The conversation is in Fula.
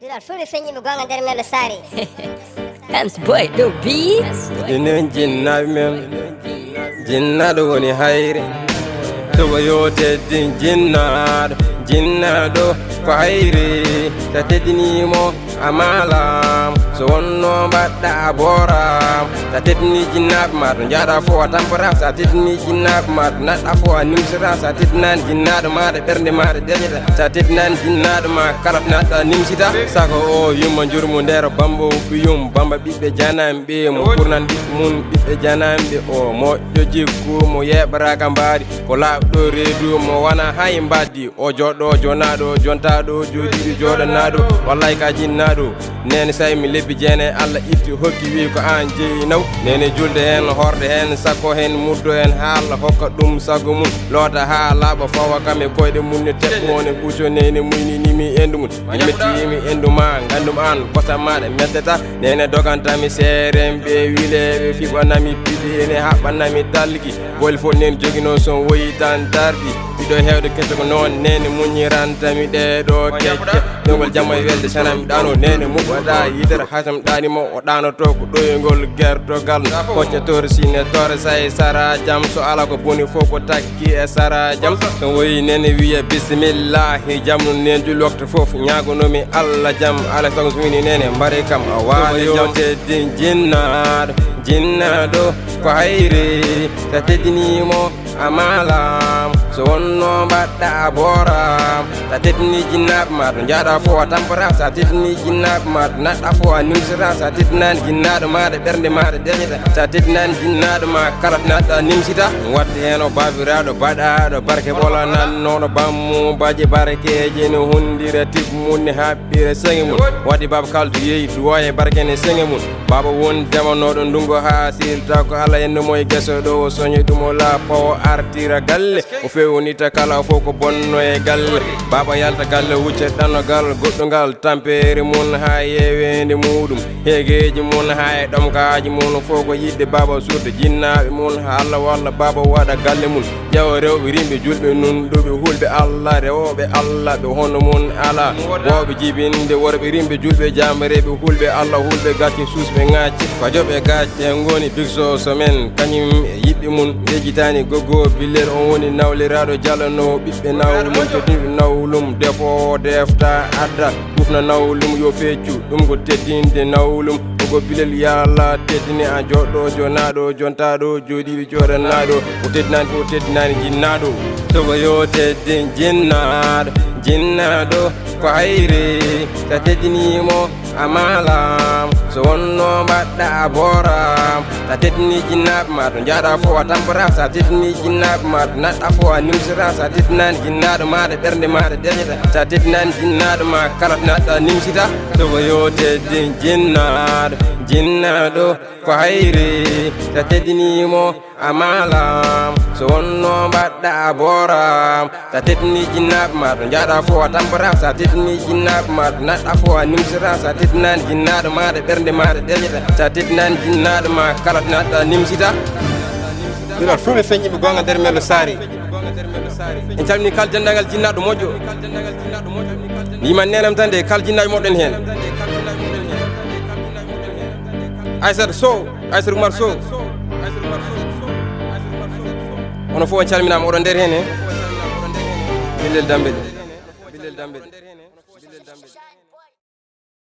Fulɓe feññi mi gonga nder melo saari. Hems boy ɗo beat. Ɗinen jinnaɓe men jinnaɗo woni hayre toɓo yotedde jinnaɗo ko hayre sa teddinimo a malam so wonno mbaɗɗa boram sa teddini jinnaɓe ma to jaaɗa fo a tampata sa teddini jinnaɓe ma to naɗɗa fo a nimsata sa teddinani jinnaɗo maɗa ɓernde maɗa deƴata sa teddinani jinnaɗo ma kala to naɗɗa nimsita sako o yumma jurmu nder bambo ɓiyum bamba ɓiɓɓe janamɓe mo ɓurnan ɓiɓɓe mum ɓiɓɓe janamɓe o moƴƴo jikku mo yeɓraka mbaɗi ko laaɓɗo reedu mo wona hay mbaddi o joɗɗo jonaɗo jontaɗo joɗiɗo joɗanaɗo wallay ka jinnaɗo nene say mi lebbi jeene Allah itti hokki wi ko an jeyinaw nene julde hen horde hen sakko hen muddo hen haala hokka ɗum sago mum loota ha laaɓa fawa kam e koyɗe mum ne teɓɓone ɓuuco nene muyninimi endu mum mi mettimi endu ma gandum an kosam maɗa meddata nene dogantami seeren ɓe wileɓe fiɓanami piɗi ene haɓɓanami dalliki boli fof nene joguino son woyi tan darɗi ɓiɗo hewde kecce ko noon nene muñirantami ɗeɗo kecce ɗogol jamma e welde sanami ɗano nene muɓata yitere hasam ɗanimo o ɗanoto ko ɗoyngol gertogal kocce tore sine tore say sara jam so ala ko boni fof ko takki e sara jam so woyi nene wiya bisimillahi jam no nen julli waktu fof ñagonomi Allah jam ala sago so wini nene mbari kam a waali jam teddi jinnaɗo ko hayre sa teddinimo a malam so wonno mbaɗɗa boram sa teddini jinnaɓe ma to jaaɗa fo a tampata sa teddini jinnaɓe ma to naɗɗa fo a nimsata sa teddinani jinnaɗo maɗa ɓernde maɗa deƴata sa teddinani jinnaɗo ma kala to naɗɗa nimsita wadde hen o babiraɗo baɗaɗo barke ɓola nannoɗo bammu baji barkeji ne hundira tib mum ne haɓɓira seŋe mum wadde baba kaldo yeeyi duwoye barke ne seŋe mum baba won demanoɗo ndungo ha silta ko Allah yendumo e gueso ɗo o soñi ɗum o laaɓa o artira galle o fewnita kala fof ko bonno e galle baba yalta galle wucce ɗanogal goɗɗogal tampere mum ha yewede muɗum heegeji mum ha e ɗomkaji mum fof ko yidde baba surde jinnaɓe mum ha Allah walla baba waɗa galle mum ƴewa rewɓe rimɓe julɓe nunɗuɓe hulɓe Allah rewoɓe Allah ɓe hono mum ala wowɓe jibinde worɓe rimɓe julɓe jamareɓe hulɓe Allah hulɓe gacce susɓe ŋacce fajoɓe gacce goni bigso somen kañum e yiɓɓe mum yejitani goggo biller on woni nawliraɗo jalano ɓiɓɓe nawlum teddinɓe nawlum defo defta adda ɓufna nawlum yo feccu ɗum ko teddinde nawlum ko bilel yalla teddini a joɗɗo jonaɗo jontaɗo joɗiɓe joɗanaɗo o teddinani fof teddinani jinnaɗo togo yo teddi jinnaɗo ko hayre sa teddinimo a malam so wonno mbaɗɗa boram sa teddini jinnaɓe ma to jaaɗa fo a tampata sa teddini jinnaɓe ma to naɗɗa fo a nimsata sa teddinani jinnaɗo maɗa ɓernde maɗa deƴata sa teddinani jinnaɗo ma kala to naɗɗa nimsita togo yo teddi jinnaɗo ko hayre sa teddinimo a malam so wonno mbaɗɗa boram sa teddini jinnaɓe ma to jaaɗa fo a tampata sa teddini jinnaɓe ma to naɗɗa fo a nimsata sa teddinani jinnaɗo maɗa ɓernde maɗa deƴata sa teddinani jinnaɗo ma kala to naɗɗa nimsita ɗiɗon fulɓe feññiɓe gonga nder melo saari en calmini kala dendagal jinnaɗo moƴƴo wiman nenam tan de kala jinnaɓe moɗɗen hen Aissata Sow Aissata Oumar Sow ono fof on calminama oɗon nder hen he Billel Dambel